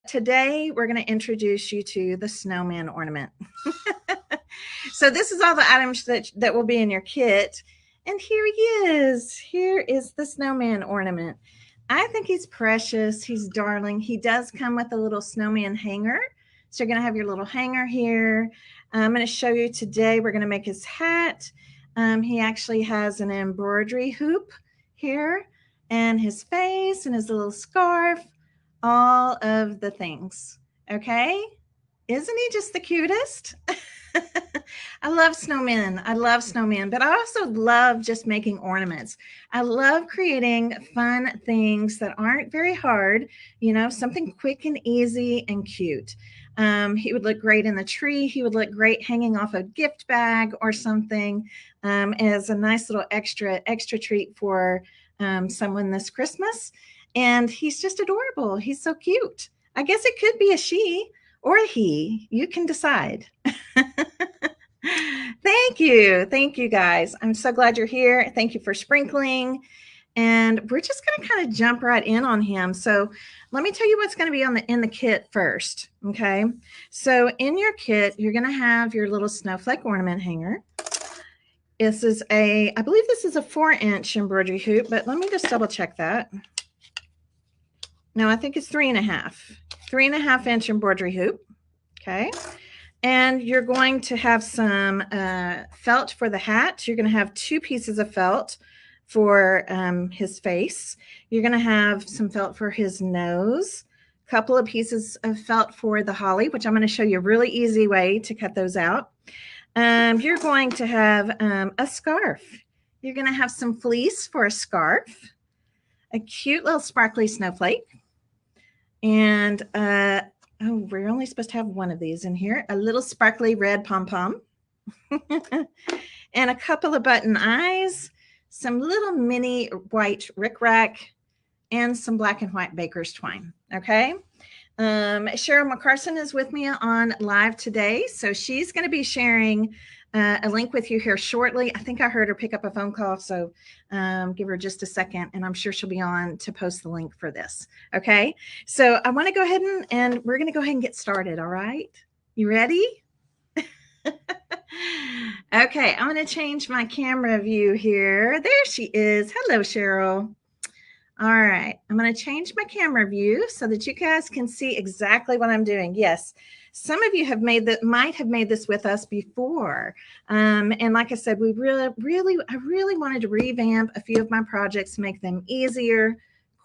today we're going to introduce you to the snowman ornament. So this is all the items that will be in your kit. And here he is. Here is the snowman ornament. I think he's precious. He's darling. He does come with a little snowman hanger. So you're going to have your little hanger here. I'm going to show you today. We're going to make his hat. He actually has an embroidery hoop here, and his face and his little scarf, all of the things. Okay? Isn't he just the cutest? I love snowmen. I love snowmen, but I also love just making ornaments. I love creating fun things that aren't very hard, something quick and easy and cute. He would look great in the tree. He would look great hanging off a gift bag or something, as a nice little extra treat for someone this Christmas. And he's just adorable. He's so cute. I guess it could be a she or a he. You can decide. Thank you. Thank you, guys. I'm so glad you're here. Thank you for sprinkling. And we're just going to kind of jump right in on him. So let me tell you what's going to be in the kit first. Okay. So in your kit, you're going to have your little snowflake ornament hanger. I believe this is a 4-inch embroidery hoop, but let me just double check that. No, I think it's 3.5 inch embroidery hoop. Okay. And you're going to have some felt for the hat. You're going to have 2 pieces of felt for his face. You're going to have some felt for his nose, a couple of pieces of felt for the holly, which I'm going to show you a really easy way to cut those out. You're going to have a scarf. You're going to have some fleece for a scarf, a cute little sparkly snowflake, and we're only supposed to have one of these in here, a little sparkly red pom-pom, and a couple of button eyes, some little mini white rickrack, and some black and white baker's twine. Okay. Cheryl McCarson is with me on live today. So she's going to be sharing a link with you here shortly. I think I heard her pick up a phone call. So give her just a second, and I'm sure she'll be on to post the link for this. Okay. So I want to go ahead and we're going to go ahead and get started. All right. You ready? Okay. I'm going to change my camera view here. There she is. Hello, Cheryl. All right, I'm going to change my camera view so that you guys can see exactly what I'm doing. Yes, some of you might have made this with us before. And like I said, I really wanted to revamp a few of my projects, make them easier,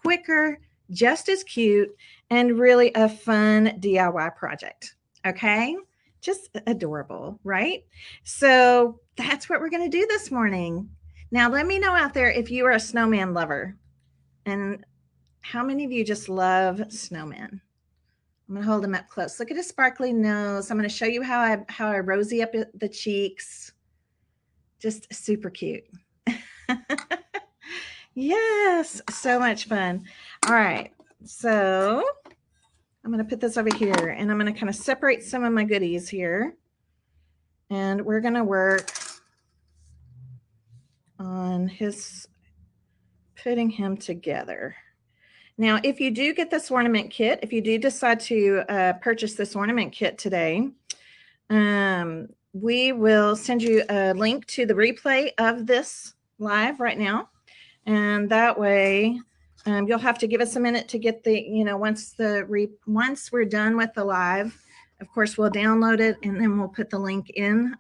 quicker, just as cute, and really a fun DIY project. Okay, just adorable, right? So that's what we're going to do this morning. Now, let me know out there if you are a snowman lover. And how many of you just love snowmen? I'm going to hold him up close. Look at his sparkly nose. I'm going to show you how I rosy up the cheeks. Just super cute. Yes, so much fun. All right, so I'm going to put this over here, and I'm going to kind of separate some of my goodies here. And we're going to work on putting him together. Now, if you do get this ornament kit, if you do decide to purchase this ornament kit today, we will send you a link to the replay of this live right now. And that way, you'll have to give us a minute to get once we're done with the live, of course, we'll download it and then we'll put the link in.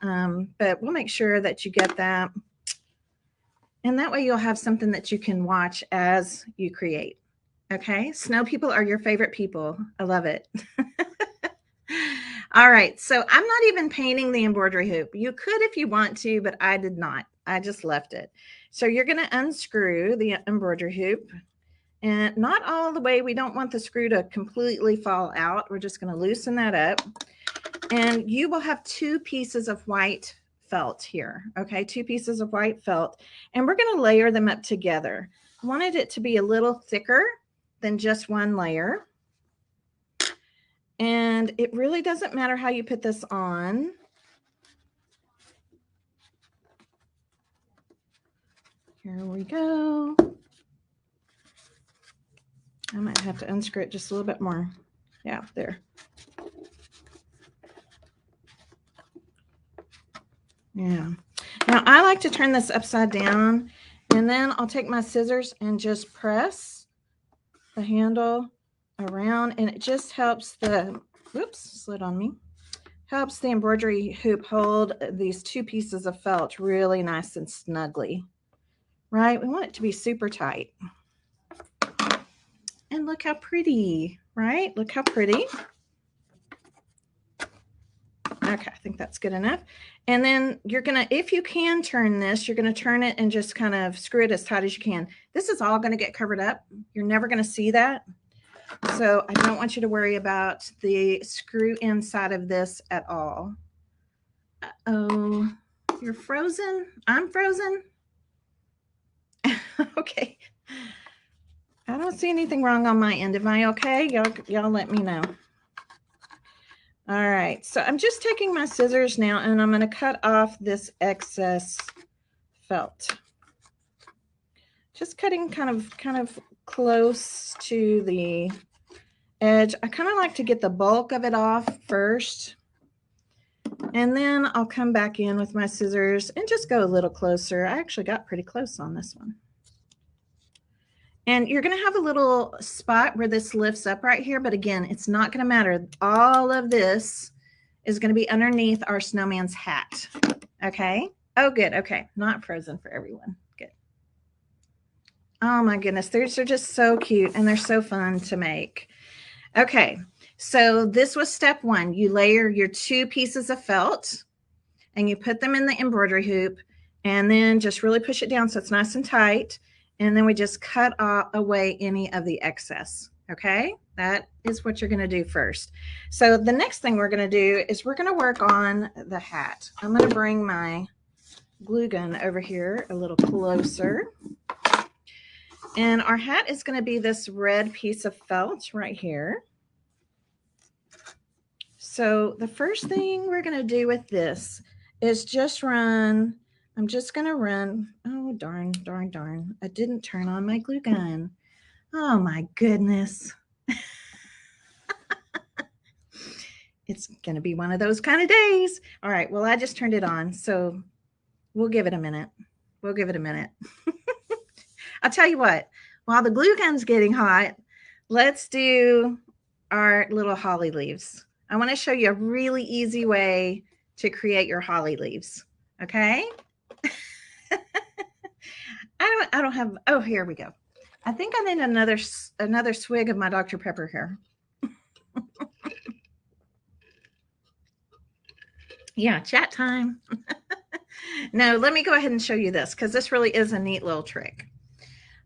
But we'll make sure that you get that. And that way you'll have something that you can watch as you create. Okay. Snow people are your favorite people. I love it. All right. So I'm not even painting the embroidery hoop. You could if you want to, but I did not. I just left it. So you're going to unscrew the embroidery hoop, and not all the way. We don't want the screw to completely fall out. We're just going to loosen that up, and you will have 2 pieces of white felt here. Okay. 2 pieces of white felt, and we're going to layer them up together. I wanted it to be a little thicker than just one layer. And it really doesn't matter how you put this on. Here we go. I might have to unscrew it just a little bit more. Yeah, there. Yeah. Now I like to turn this upside down, and then I'll take my scissors and just press the handle around, and it just helps the, whoops, slid on me, helps the embroidery hoop hold these two pieces of felt really nice and snugly, right? We want it to be super tight. And look how pretty, right? Look how pretty. Okay, I think that's good enough. And then you're gonna, if you can turn this, you're gonna turn it and just kind of screw it as tight as you can. This is all gonna get covered up. You're never gonna see that. So I don't want you to worry about the screw inside of this at all. Uh-oh, you're frozen? I'm frozen? Okay. I don't see anything wrong on my end. Am I okay? Y'all let me know. All right, so I'm just taking my scissors now and I'm going to cut off this excess felt. Just cutting kind of close to the edge. I kind of like to get the bulk of it off first. And then I'll come back in with my scissors and just go a little closer. I actually got pretty close on this one. And you're going to have a little spot where this lifts up right here. But again, it's not going to matter. All of this is going to be underneath our snowman's hat. Okay. Oh, good. Okay. Not frozen for everyone. Good. Oh my goodness. These are just so cute and they're so fun to make. Okay. So this was step one. You layer your two pieces of felt and you put them in the embroidery hoop and then just really push it down so it's nice and tight. And then we just cut away any of the excess. Okay, that is what you're going to do first. So the next thing we're going to do is we're going to work on the hat. I'm going to bring my glue gun over here a little closer. And our hat is going to be this red piece of felt right here. So the first thing we're going to do with this is just run. I'm just going to run. Oh, darn. I didn't turn on my glue gun. Oh, my goodness. It's going to be one of those kind of days. All right. Well, I just turned it on. So we'll give it a minute. I'll tell you what. While the glue gun's getting hot, let's do our little holly leaves. I want to show you a really easy way to create your holly leaves. Okay. I don't have, oh, here we go. I think I need another swig of my Dr. Pepper here. Yeah, chat time. No, let me go ahead and show you this because this really is a neat little trick.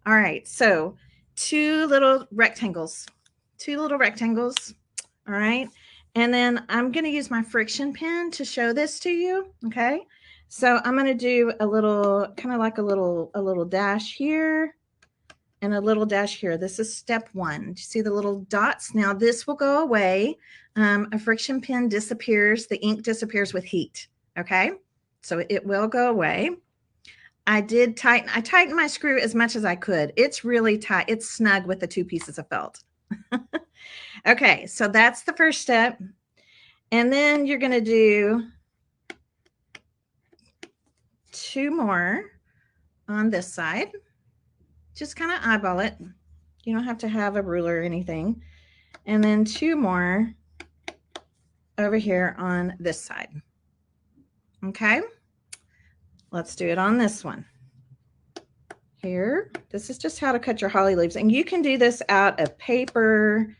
All right, so two little rectangles. All right. And then I'm going to use my friction pen to show this to you. Okay. So I'm going to do a little, kind of like a little dash here and a little dash here. This is step one. Do you see the little dots? Now this will go away. A friction pen disappears. The ink disappears with heat. Okay. So it will go away. I tightened my screw as much as I could. It's really tight. It's snug with the two pieces of felt. Okay, so that's the first step. And then you're going to do two more on this side. Just kind of eyeball it. You don't have to have a ruler or anything. And then two more over here on this side. Okay, let's do it on this one. Here, this is just how to cut your holly leaves. And you can do this out of paper,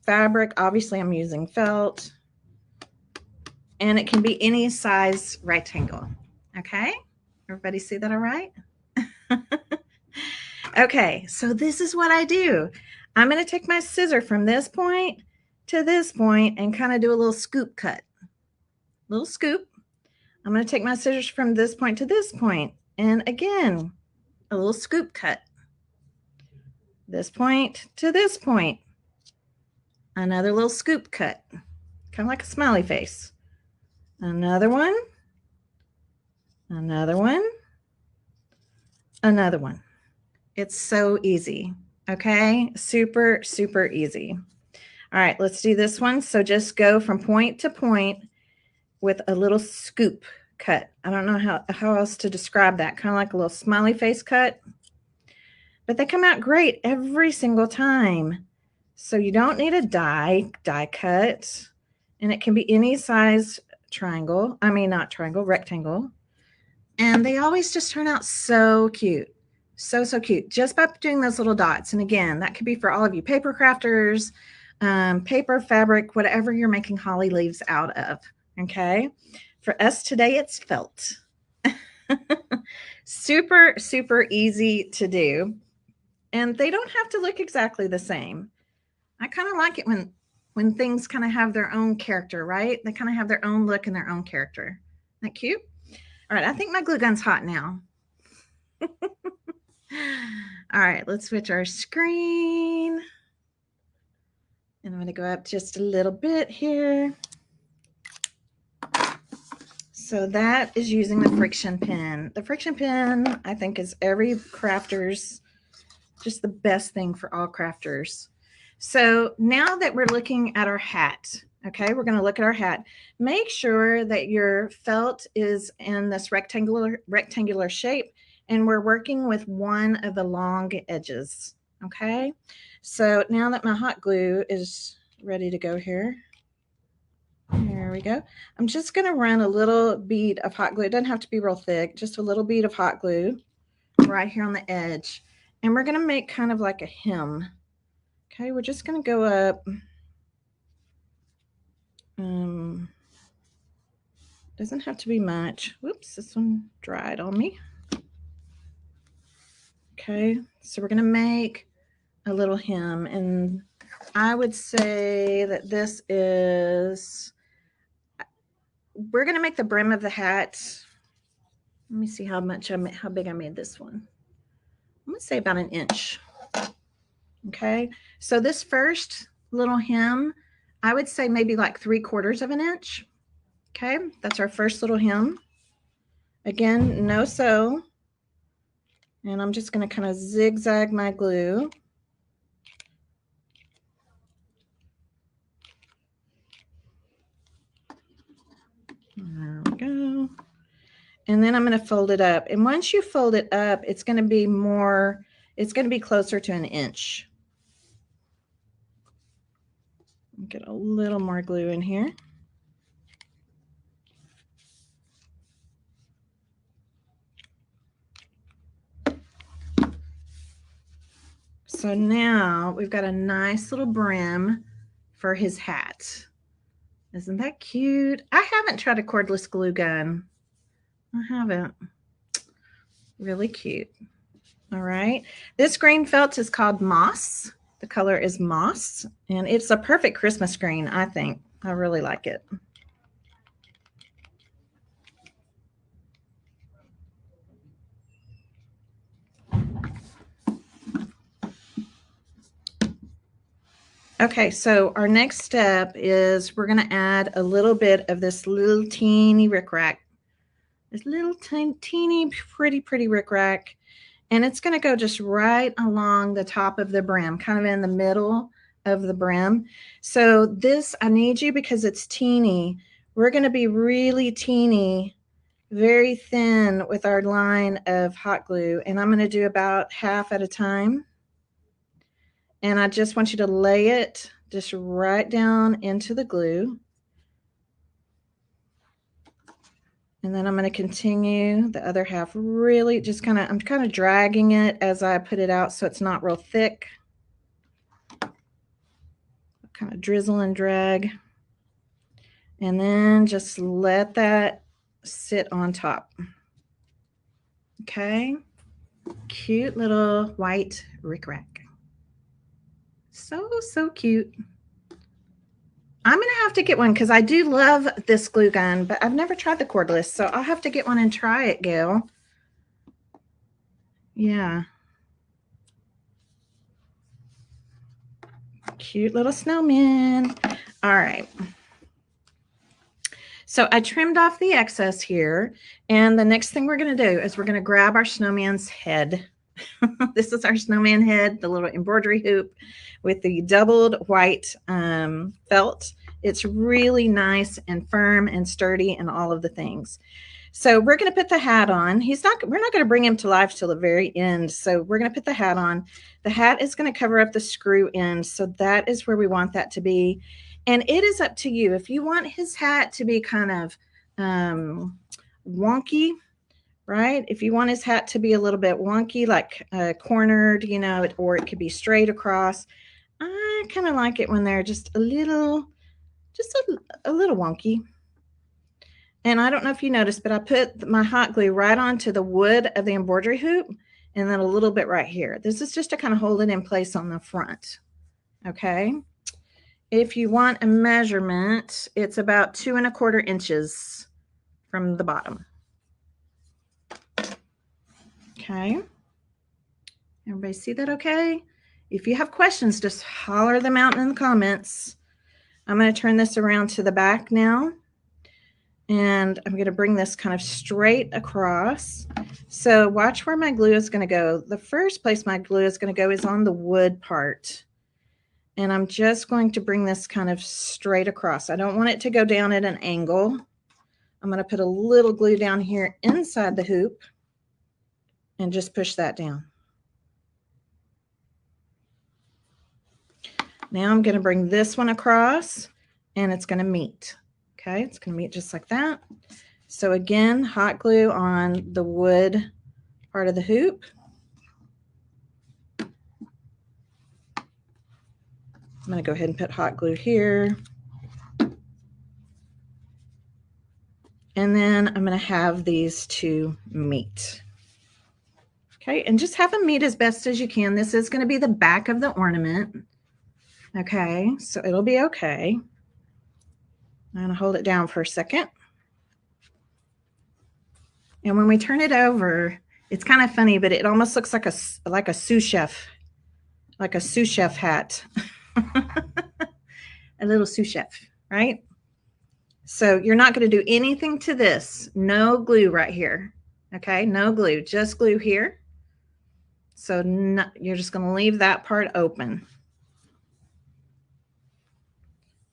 fabric. Obviously, I'm using felt. And it can be any size rectangle. Okay, everybody see that all right? Okay, so this is what I do. I'm going to take my scissor from this point to this point and kind of do a little scoop cut. Little scoop. I'm going to take my scissors from this point to this point. And again, a little scoop cut. This point to this point. Another little scoop cut. Kind of like a smiley face. Another one. Another one. Another one. It's so easy. Okay? Super, super easy. All right, let's do this one. So just go from point to point with a little scoop cut. I don't know how else to describe that. Kind of like a little smiley face cut. But they come out great every single time. So you don't need a die cut. And it can be any size triangle. I mean, not triangle, rectangle. And they always just turn out so cute. So cute. Just by doing those little dots. And again, that could be for all of you paper crafters, paper, fabric, whatever you're making holly leaves out of. Okay. For us today, it's felt. Super easy to do. And they don't have to look exactly the same. I kind of like it when things kind of have their own character, right? They kind of have their own look and their own character. Isn't that cute? All right, I think my glue gun's hot now. All right, let's switch our screen. And I'm going to go up just a little bit here. So that is using the friction pen. The friction pen, I think, is every crafter's just the best thing for all crafters. So now that we're looking at our hat, okay, we're going to look at our hat. Make sure that your felt is in this rectangular shape, and we're working with one of the long edges, okay? So now that my hot glue is ready to go here, there we go. I'm just going to run a little bead of hot glue. It doesn't have to be real thick, just a little bead of hot glue right here on the edge. And we're going to make kind of like a hem. Okay, we're just going to go up. Doesn't have to be much. Whoops, this one dried on me. Okay, so we're going to make a little hem. And I would say that this is, we're going to make the brim of the hat. Let me see how big I made this one. I'm going to say about 1 inch. Okay, so this first little hem, I would say maybe like 3/4 of an inch. Okay, that's our first little hem. Again, no sew. And I'm just going to kind of zigzag my glue. There we go. And then I'm going to fold it up. And once you fold it up, it's going to be more, it's going to be closer to 1 inch. Get a little more glue in here. So now we've got a nice little brim for his hat. Isn't that cute? I haven't tried a cordless glue gun. I haven't. Really cute. All right. This green felt is called Moss. The color is Moss, and it's a perfect Christmas green, I think. I really like it. Okay, so our next step is we're going to add a little bit of this little teeny rickrack. This little teeny pretty rickrack. And it's going to go just right along the top of the brim, kind of in the middle of the brim. So this, I need you, because it's teeny, we're going to be really teeny, very thin with our line of hot glue. And I'm going to do about half at a time. And I just want you to lay it just right down into the glue. And then I'm going to continue the other half, really just kind of, I'm kind of dragging it as I put it out so it's not real thick. Kind of drizzle and drag. And then just let that sit on top. Okay. Cute little white rickrack. So cute. I'm going to have to get one because I do love this glue gun, but I've never tried the cordless, so I'll have to get one and try it, Gail. Yeah. Cute little snowman. All right. So I trimmed off the excess here, and the next thing we're going to do is we're going to grab our snowman's head. This is our snowman head, the little embroidery hoop with the doubled white felt. It's really nice and firm and sturdy and all of the things. So we're going to put the hat on. We're not going to bring him to life till the very end. So we're going to put the hat on. The hat is going to cover up the screw end. So that is where we want that to be. And it is up to you. If you want his hat to be kind of wonky, right? If you want his hat to be a little bit wonky, like cornered, you know, or it could be straight across. I kind of like it when they're just a little wonky. And I don't know if you noticed, but I put my hot glue right onto the wood of the embroidery hoop and then a little bit right here. This is just to kind of hold it in place on the front. Okay. If you want a measurement, it's about 2 1/4 inches from the bottom. Okay. Everybody see that okay? If you have questions, just holler them out in the comments. I'm going to turn this around to the back now. And I'm going to bring this kind of straight across. So watch where my glue is going to go. The first place my glue is going to go is on the wood part. And I'm just going to bring this kind of straight across. I don't want it to go down at an angle. I'm going to put a little glue down here inside the hoop and just push that down. Now I'm going to bring this one across and it's going to meet. Okay, it's going to meet just like that. So again, hot glue on the wood part of the hoop. I'm going to go ahead and put hot glue here. And then I'm going to have these two meet. Okay, and just have them meet as best as you can. This is going to be the back of the ornament. Okay, so it'll be okay. I'm going to hold it down for a second. And when we turn it over, it's kind of funny, but it almost looks like a sous chef, hat. A little sous chef, right? So you're not going to do anything to this. No glue right here. Okay, no glue, just glue here. So you're just going to leave that part open.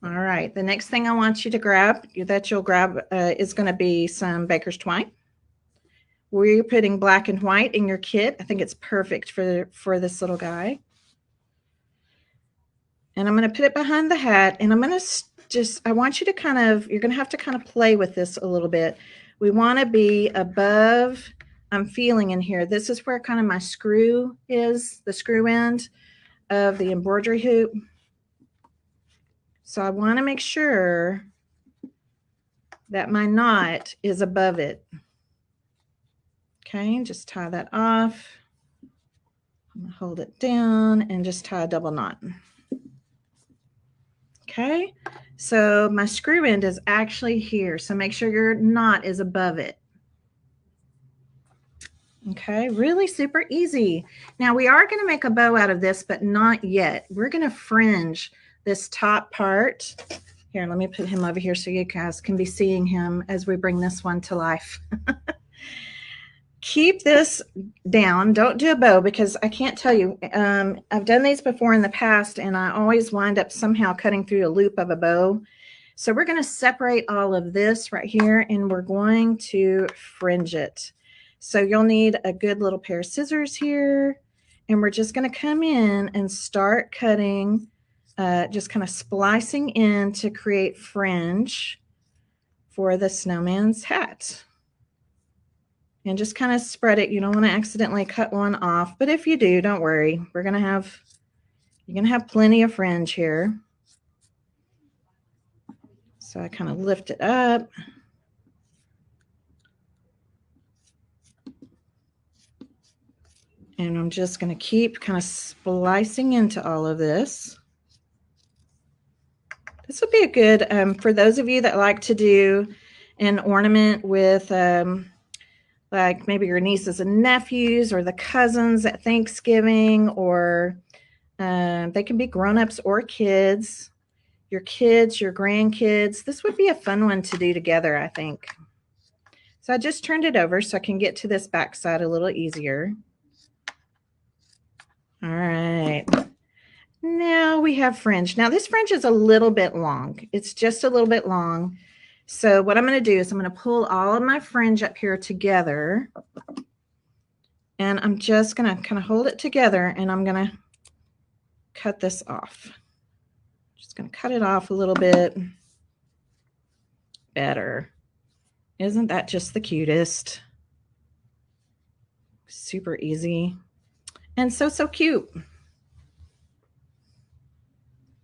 All right, the next thing I want you to grab, is going to be some baker's twine. We're putting black and white in your kit. I think it's perfect for this little guy. And I'm going to put it behind the hat, and I'm going to I want you to you're going to have to kind of play with this a little bit. We want to be above, I'm feeling in here, this is where kind of my screw is, the screw end of the embroidery hoop. So I want to make sure that my knot is above it. Okay, just tie that off. I'm going to hold it down and just tie a double knot. Okay, so my screw end is actually here. So make sure your knot is above it. Okay, really super easy. Now we are going to make a bow out of this, but not yet. We're going to fringe this top part. Here, let me put him over here so you guys can be seeing him as we bring this one to life. Keep this down. Don't do a bow because I can't tell you. I've done these before in the past and I always wind up somehow cutting through a loop of a bow. So we're going to separate all of this right here and we're going to fringe it. So you'll need a good little pair of scissors here. And we're just going to come in and start cutting, just kind of splicing in to create fringe for the snowman's hat. And just kind of spread it. You don't want to accidentally cut one off, but if you do, don't worry. You're going to have plenty of fringe here. So I kind of lift it up. And I'm just going to keep kind of splicing into all of this. This would be a good, for those of you that like to do an ornament with like maybe your nieces and nephews or the cousins at Thanksgiving, or they can be grown-ups or kids, your grandkids. This would be a fun one to do together, I think. So I just turned it over so I can get to this back side a little easier. All right. Now we have fringe. Now this fringe is a little bit long. It's just a little bit long. So what I'm going to do is I'm going to pull all of my fringe up here together. And I'm just going to kind of hold it together and I'm going to cut this off. Just going to cut it off a little bit better. Isn't that just the cutest? Super easy and so cute.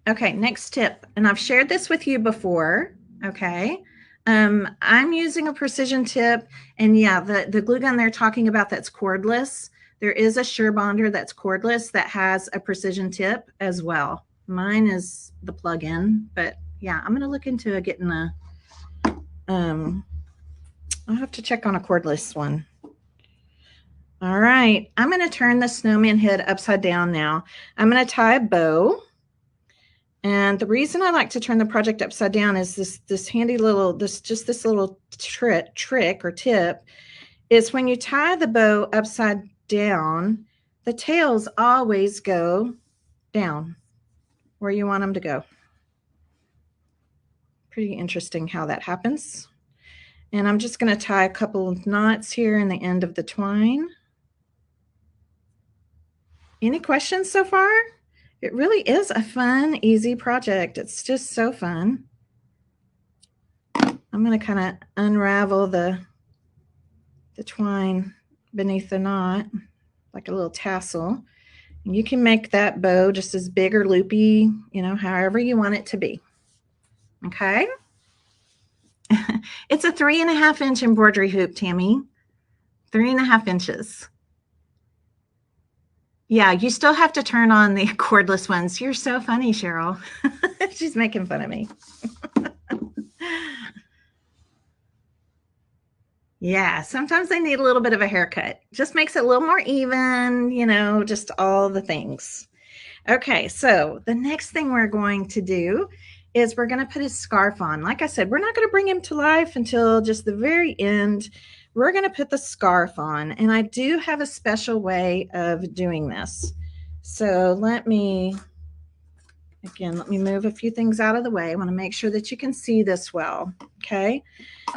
Okay, next tip, and I've shared this with you before. Okay, I'm using a precision tip, and yeah, the glue gun they're talking about that's cordless. There is a Sure Bonder that's cordless that has a precision tip as well. Mine is the plug-in, but yeah, I'm gonna look into getting a. I'll have to check on a cordless one. All right, I'm going to turn the snowman head upside down now. I'm going to tie a bow. And the reason I like to turn the project upside down is this handy little, this little trick or tip is when you tie the bow upside down, the tails always go down where you want them to go. Pretty interesting how that happens. And I'm just going to tie a couple of knots here in the end of the twine. Any questions so far? It really is a fun, easy project. It's just so fun. I'm going to kind of unravel the twine beneath the knot like a little tassel. And you can make that bow just as big or loopy, you know, however you want it to be. Okay. It's a 3.5 inch embroidery hoop, Tammy. 3.5 inches. Yeah, you still have to turn on the cordless ones. You're so funny, Cheryl. She's making fun of me. Yeah, sometimes they need a little bit of a haircut. Just makes it a little more even, you know, just all the things. Okay, so the next thing we're going to do is we're going to put his scarf on. Like I said, we're not going to bring him to life until just the very end. We're going to put the scarf on, and I do have a special way of doing this. So let me move a few things out of the way. I want to make sure that you can see this well. Okay.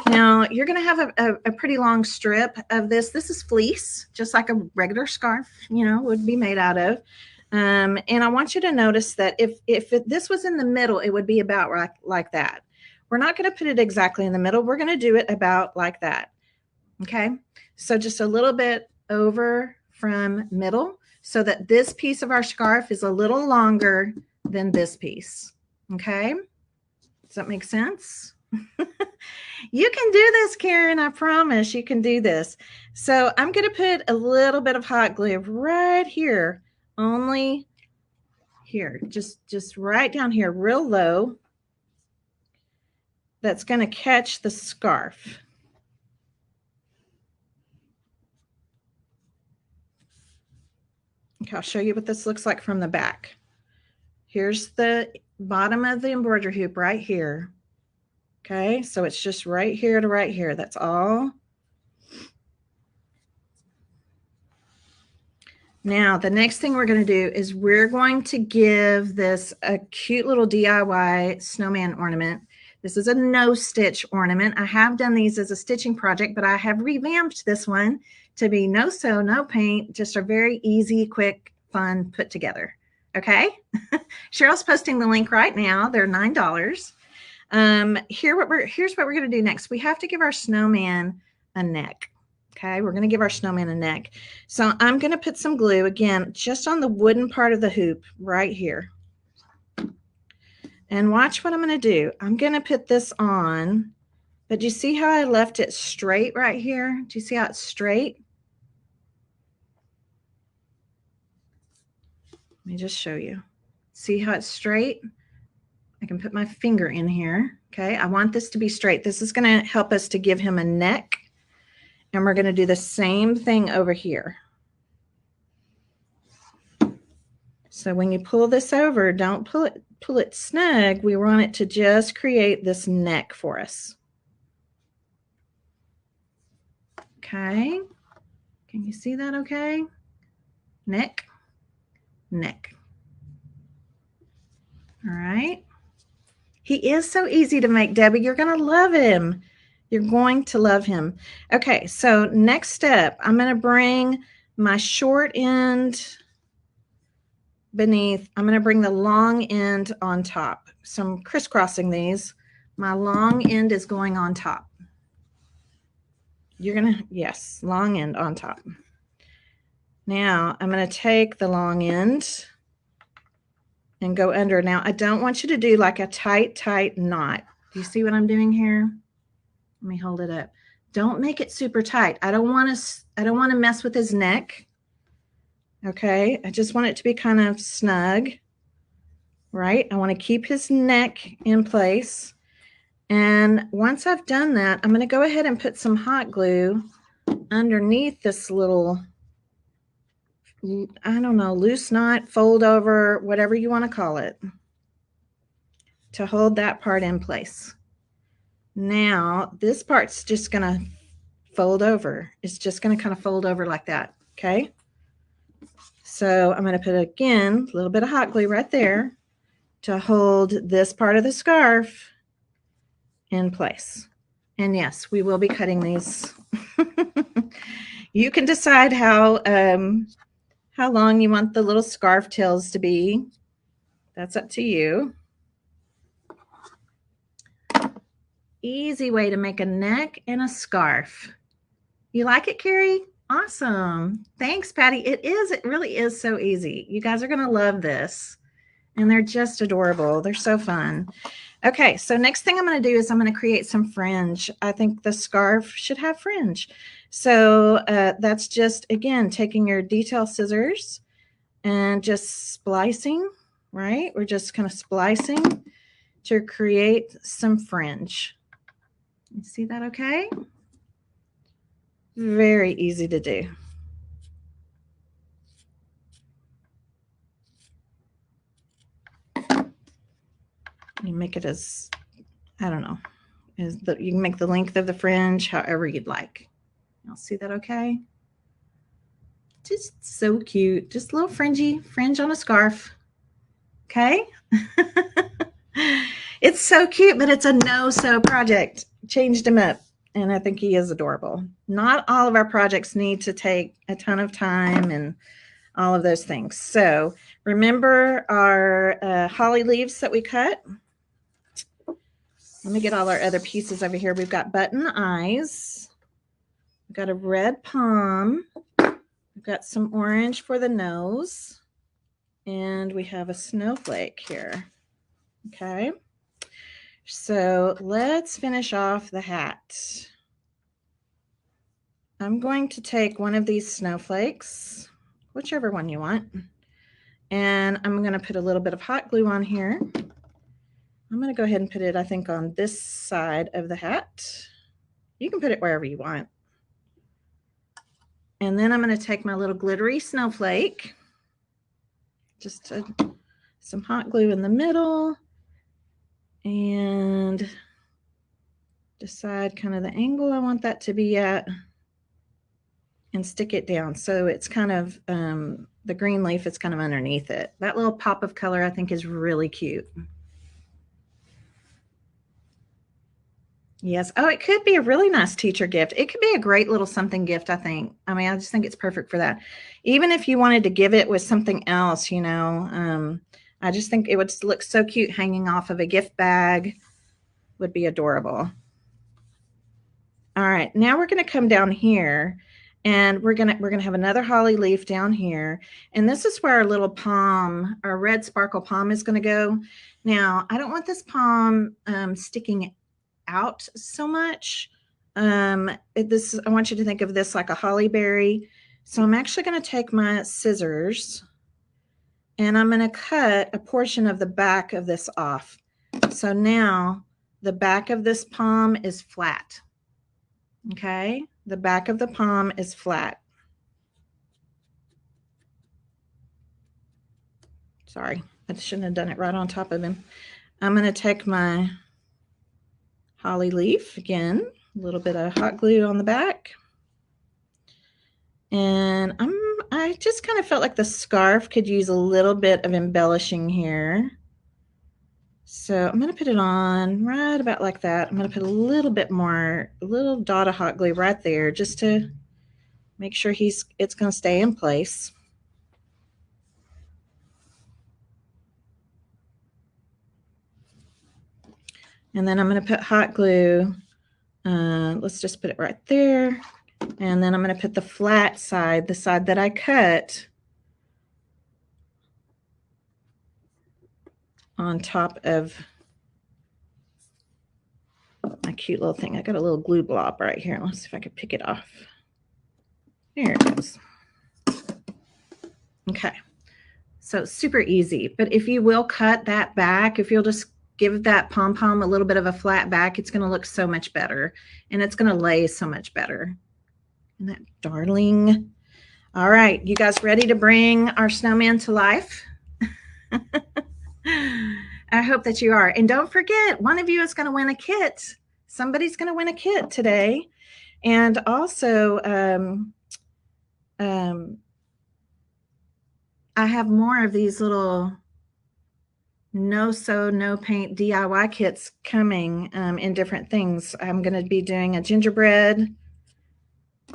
Now you're going to have a pretty long strip of this. This is fleece, just like a regular scarf, you know, would be made out of. And I want you to notice that if this was in the middle, it would be about right like that. We're not going to put it exactly in the middle. We're going to do it about like that. Okay. So just a little bit over from middle so that this piece of our scarf is a little longer than this piece. Okay. Does that make sense? You can do this, Karen. I promise you can do this. So I'm going to put a little bit of hot glue right here, only here, just right down here, real low. That's going to catch the scarf. Okay, I'll show you what this looks like from the back. Here's the bottom of the embroidery hoop right here. Okay, so it's just right here to right here. That's all. Now, the next thing we're going to do is we're going to give this a cute little DIY snowman ornament. This is a no-stitch ornament. I have done these as a stitching project, but I have revamped this one to be no sew, no paint, just a very easy, quick, fun put together. Okay? Cheryl's posting the link right now. They're $9. Here's what we're going to do next. We have to give our snowman a neck. Okay, we're going to give our snowman a neck. So I'm going to put some glue again just on the wooden part of the hoop right here. And watch what I'm going to do. I'm going to put this on, but do you see how I left it straight right here? Do you see how it's straight? Let me just show you. See how it's straight? I can put my finger in here. Okay, I want this to be straight. This is going to help us to give him a neck. And we're going to do the same thing over here. So when you pull this over, don't pull it snug. We want it to just create this neck for us. Okay. Can you see that okay? Neck. neck. All right. He is so easy to make, Debbie. You're going to love him. You're going to love him. Okay, so next step, I'm going to bring my short end beneath. I'm going to bring the long end on top. So I'm crisscrossing these. My long end is going on top. You're going to, yes, long end on top. Now I'm going to take the long end and go under. Now I don't want you to do like a tight knot. Do you see what I'm doing here? Let me hold it up. Don't make it super tight. I don't want to mess with his neck. Okay, I just want it to be kind of snug, right? I want to keep his neck in place. And once I've done that, I'm going to go ahead and put some hot glue underneath this little, I don't know, loose knot, fold over, whatever you want to call it, to hold that part in place. Now, this part's just going to fold over. It's just going to kind of fold over like that, okay? So I'm going to put, again, a little bit of hot glue right there to hold this part of the scarf in place. And yes, we will be cutting these. You can decide how long you want the little scarf tails to be. That's up to you. Easy way to make a neck and a scarf. You like it, Carrie? Awesome. Thanks, Patty. It really is so easy. You guys are going to love this. And they're just adorable. They're so fun. Okay, so next thing I'm going to do is I'm going to create some fringe. I think the scarf should have fringe. So that's just, again, taking your detail scissors and just splicing, right? We're just kind of splicing to create some fringe. You see that okay? Very easy to do. You make it as, I don't know, you can make the length of the fringe however you'd like. Y'all see that okay? Just so cute. Just a little fringe on a scarf. Okay? It's so cute, but it's a no-sew project. Changed him up, and I think he is adorable. Not all of our projects need to take a ton of time and all of those things. So remember our holly leaves that we cut? Let me get all our other pieces over here. We've got button eyes. We've got a red palm. We've got some orange for the nose. And we have a snowflake here. Okay. So let's finish off the hat. I'm going to take one of these snowflakes, whichever one you want. And I'm going to put a little bit of hot glue on here. I'm going to go ahead and put it, I think, on this side of the hat. You can put it wherever you want. And then I'm going to take my little glittery snowflake, just some hot glue in the middle, and decide kind of the angle I want that to be at, and stick it down. So it's kind of, the green leaf is kind of underneath it. That little pop of color I think is really cute. Yes. Oh, it could be a really nice teacher gift. It could be a great little something gift, I think. I mean, I just think it's perfect for that. Even if you wanted to give it with something else, you know, I just think it would look so cute hanging off of a gift bag. Would be adorable. All right, now we're going to come down here, and we're going to have another holly leaf down here. And this is where our little palm, our red sparkle palm, is going to go. Now, I don't want this palm sticking out so much. I want you to think of this like a holly berry. So I'm actually going to take my scissors and I'm going to cut a portion of the back of this off. So now the back of this palm is flat. Okay, the back of the palm is flat. Sorry, I shouldn't have done it right on top of him. I'm going to take my holly leaf again, a little bit of hot glue on the back, and I I just kind of felt like the scarf could use a little bit of embellishing here. So I'm going to put it on right about like that. I'm going to put a little bit more, a little dot of hot glue right there just to make sure it's going to stay in place. And then I'm going to put hot glue. Let's just put it right there. And then I'm going to put the flat side, the side that I cut, on top of my cute little thing. I got a little glue blob right here. Let's see if I can pick it off. There it goes. Okay. So it's super easy. But if you will cut that back, if you'll just give that pom-pom a little bit of a flat back, it's going to look so much better. And it's going to lay so much better. Isn't that darling? All right. You guys ready to bring our snowman to life? I hope that you are. And don't forget, one of you is going to win a kit. Somebody's going to win a kit today. And also, I have more of these little no sew, no paint DIY kits coming in different things. I'm going to be doing a gingerbread,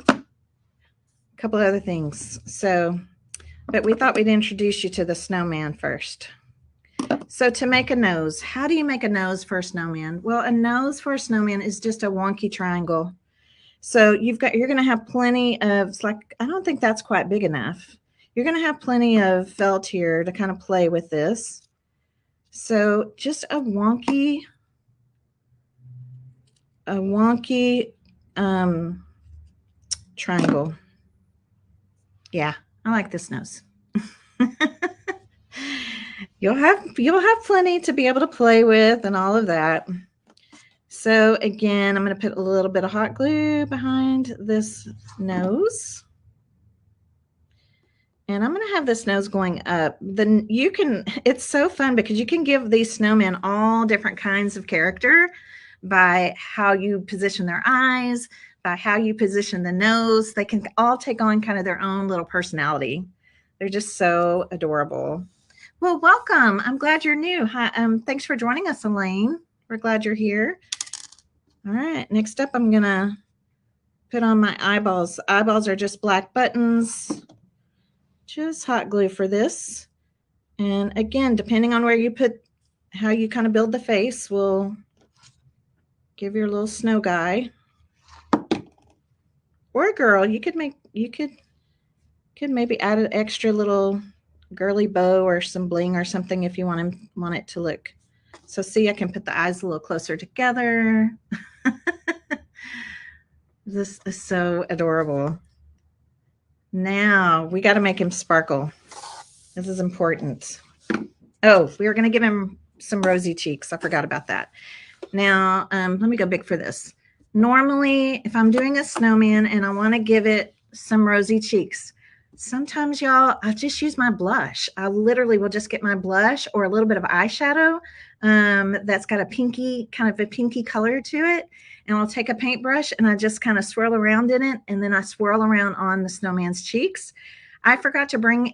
a couple other things. So, but we thought we'd introduce you to the snowman first. So to make a nose, how do you make a nose for a snowman? Well, a nose for a snowman is just a wonky triangle. So you're going to have plenty of, it's like, I don't think that's quite big enough. You're going to have plenty of felt here to kind of play with this. So just a wonky triangle. Yeah, I like this nose. You'll have plenty to be able to play with and all of that. So again, I'm going to put a little bit of hot glue behind this nose. And I'm going to have this nose going up. Then it's so fun because you can give these snowmen all different kinds of character by how you position their eyes, by how you position the nose. They can all take on kind of their own little personality. They're just so adorable. Well, welcome. I'm glad you're new. Hi, thanks for joining us, Elaine. We're glad you're here. All right, next up, I'm going to put on my eyeballs. Eyeballs are just black buttons. Just hot glue for this. And again, depending on where you put, how you kind of build the face, will give your little snow guy. Or a girl, you could maybe add an extra little girly bow or some bling or something if you want it to look. So see, I can put the eyes a little closer together. This is so adorable. Now we got to make him sparkle. This is important. Oh, we were going to give him some rosy cheeks. I forgot about that. Now, let me go big for this. Normally, if I'm doing a snowman and I want to give it some rosy cheeks, sometimes, y'all, I just use my blush. I literally will just get my blush or a little bit of eyeshadow that's got a pinky, kind of a pinky color to it. And I'll take a paintbrush and I just kind of swirl around in it. And then I swirl around on the snowman's cheeks. I forgot to bring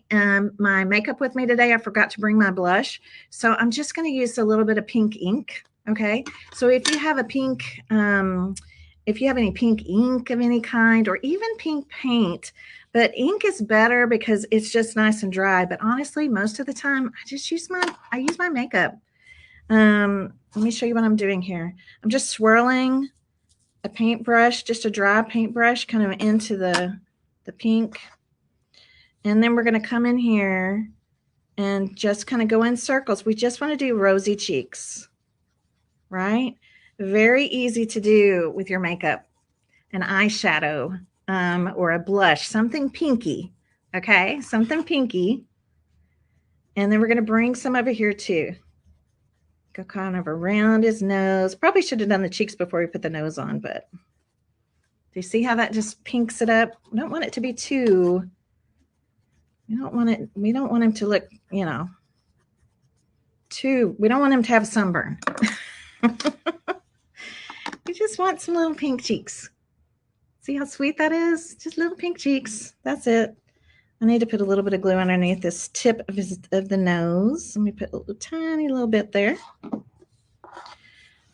my makeup with me today. I forgot to bring my blush. So I'm just going to use a little bit of pink ink. Okay. So if you have a pink, if you have any pink ink of any kind, or even pink paint, but ink is better because it's just nice and dry. But honestly, most of the time I just use my makeup. Let me show you what I'm doing here. I'm just swirling a paintbrush, just a dry paintbrush, kind of into the pink. And then we're going to come in here and just kind of go in circles. We just want to do rosy cheeks, right? Very easy to do with your makeup, an eyeshadow or a blush, something pinky, okay? Something pinky. And then we're going to bring some over here too. Go kind of around his nose. Probably should have done the cheeks before we put the nose on, but do you see how that just pinks it up? We don't want it to be too, we don't want him to look, we don't want him to have sunburn. We just want some little pink cheeks. See how sweet that is? Just little pink cheeks. That's it. I need to put a little bit of glue underneath this tip of the nose. Let me put a tiny little bit there.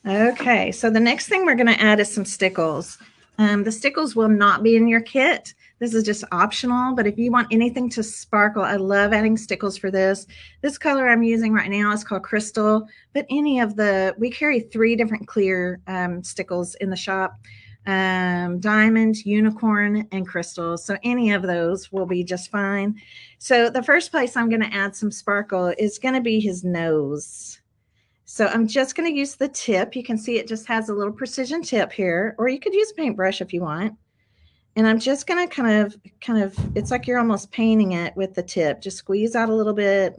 Okay, so the next thing we're going to add is some stickles. The stickles will not be in your kit. This is just optional, but if you want anything to sparkle, I love adding stickles for this. This color I'm using right now is called Crystal, but we carry 3 different clear stickles in the shop. Diamond, unicorn, and crystal. So any of those will be just fine. So the first place I'm going to add some sparkle is going to be his nose. So I'm just going to use the tip. You can see it just has a little precision tip here, or you could use a paintbrush if you want. And I'm just going to kind of, it's like you're almost painting it with the tip. Just squeeze out a little bit.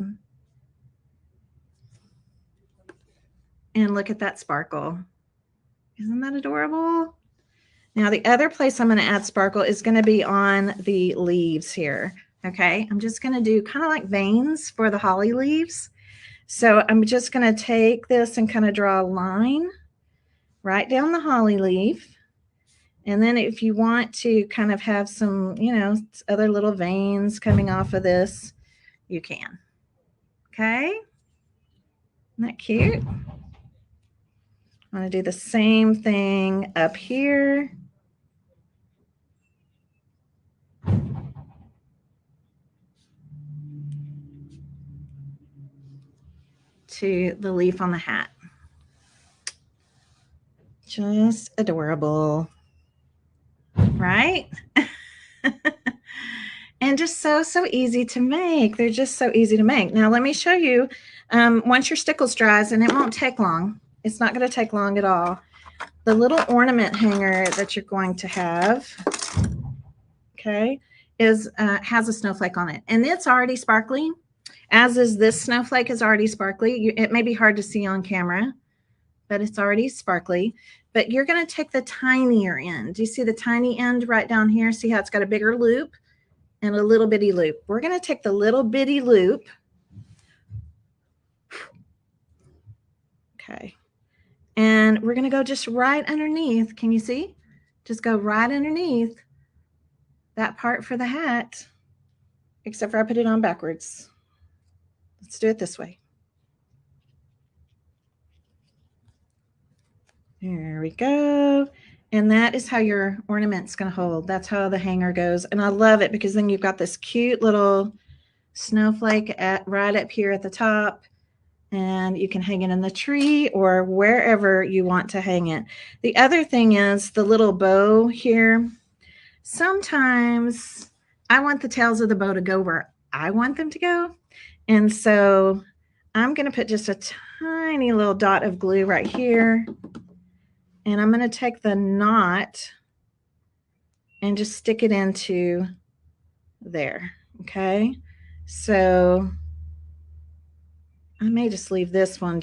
And look at that sparkle. Isn't that adorable? Now the other place I'm going to add sparkle is going to be on the leaves here. Okay, I'm just going to do kind of like veins for the holly leaves. So I'm just going to take this and kind of draw a line right down the holly leaf. And then if you want to kind of have some, other little veins coming off of this, you can. Okay. Isn't that cute? I'm going to do the same thing up here. To the leaf on the hat. Just adorable, right? And just so easy to make. They're just so easy to make. Now let me show you, once your stickles dries, and it won't take long. It's not going to take long at all. The little ornament hanger that you're going to have, okay, has a snowflake on it, and it's already sparkly, as is this snowflake is already sparkly. It may be hard to see on camera, but it's already sparkly. But you're going to take the tinier end. Do you see the tiny end right down here? See how it's got a bigger loop and a little bitty loop? We're going to take the little bitty loop. Okay. And we're going to go just right underneath. Can you see? Just go right underneath that part for the hat, except for I put it on backwards. Let's do it this way. There we go. And that is how your ornament's going to hold. That's how the hanger goes. And I love it because then you've got this cute little snowflake right up here at the top. And you can hang it in the tree or wherever you want to hang it. The other thing is the little bow here. Sometimes I want the tails of the bow to go where I want them to go. And so I'm going to put just a tiny little dot of glue right here. And I'm going to take the knot and just stick it into there. Okay. So I may just leave this one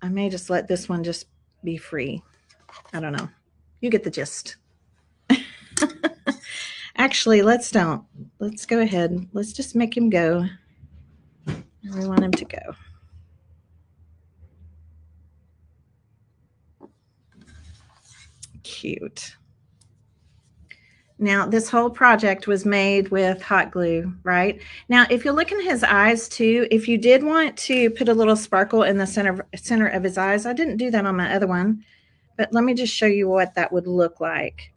I may just let this one just be free. I don't know. You get the gist. Actually, let's go ahead. Let's just make him go. We want him to go. Cute. Now, this whole project was made with hot glue, right? Now, if you look in his eyes too, if you did want to put a little sparkle in the center of his eyes, I didn't do that on my other one, but let me just show you what that would look like.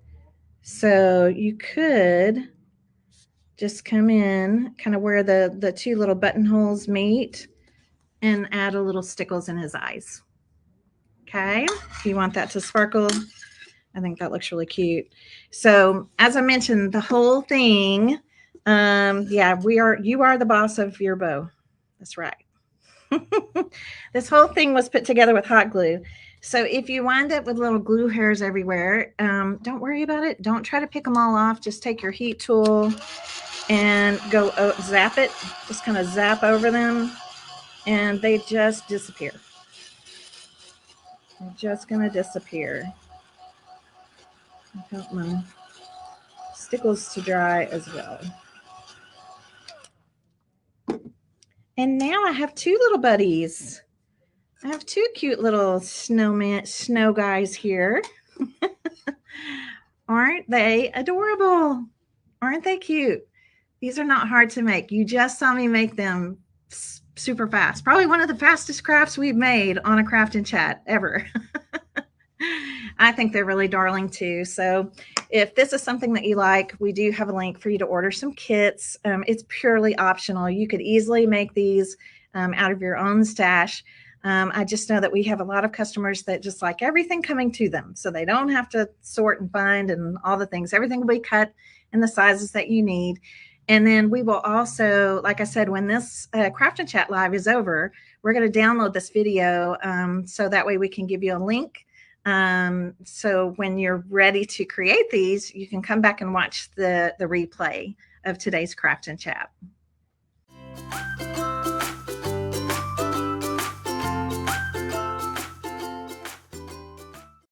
So you could just come in kind of where the 2 little buttonholes meet and add a little stickles in his eyes. Okay, if you want that to sparkle, I think that looks really cute. So as I mentioned, the whole thing, yeah, you are the boss of your bow. That's right. This whole thing was put together with hot glue. So if you wind up with little glue hairs everywhere, don't worry about it. Don't try to pick them all off. Just take your heat tool and go zap it. Just kind of zap over them, and they just disappear. They're just going to disappear. I want my stickles to dry as well. And now I have 2 little buddies. I have 2 cute little snow guys here. Aren't they adorable? Aren't they cute? These are not hard to make. You just saw me make them super fast. Probably one of the fastest crafts we've made on a craft and chat ever. I think they're really darling too. So if this is something that you like, we do have a link for you to order some kits. It's purely optional. You could easily make these out of your own stash. I just know that we have a lot of customers that just like everything coming to them. So they don't have to sort and find and all the things. Everything will be cut in the sizes that you need. And then we will also, like I said, when this Craft and Chat Live is over, we're going to download this video so that way we can give you a link. So when you're ready to create these, you can come back and watch the replay of today's Craft and Chat.